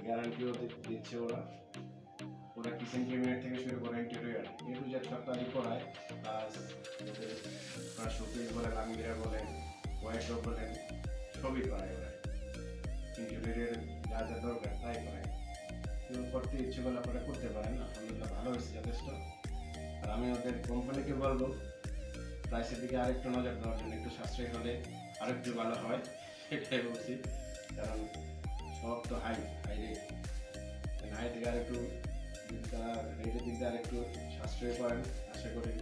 গ্যারান্টিও দিচ্ছে ওরা। ওরা কিচেন ক্যাবিনেট থেকে শুরু করে ইন্টেরিয়র এ টু জেড সবটাই করায়। প্লাস শোকেস বলেন, আলমিরা বলেন, ওয়াইড্রপ বলেন, সবই করায় ওরা। ইন্টেরিয়রের যা যা দরকার তাই করায়। কেউ করতে ইচ্ছে করলে আপনারা করতে পারেন। আলহামদুলিল্লাহ ভালো হয়েছে যথেষ্ট। আর আমি ওদের কোম্পানিকে বলবো প্রাইসের দিকে আরেকটু নজর দেওয়ার জন্য, একটু সাশ্রয়ী হলে আরেকটু ভালো হয় সেটাই বলছি। কারণ সব তো হাই রেট, হাই থেকে আরেকটু রেটের দিক দিয়ে আরেকটু সাশ্রয় করেন। আশা করি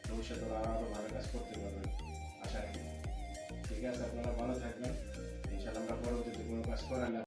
ভবিষ্যতে আরও ভালো কাজ করতে পারবেন, আশা রাখি। ঠিক আছে, আপনারা ভালো থাকবেন। ইনশাআল্লাহ আমরা পরবর্তীতে কোনো কাজ করেন না।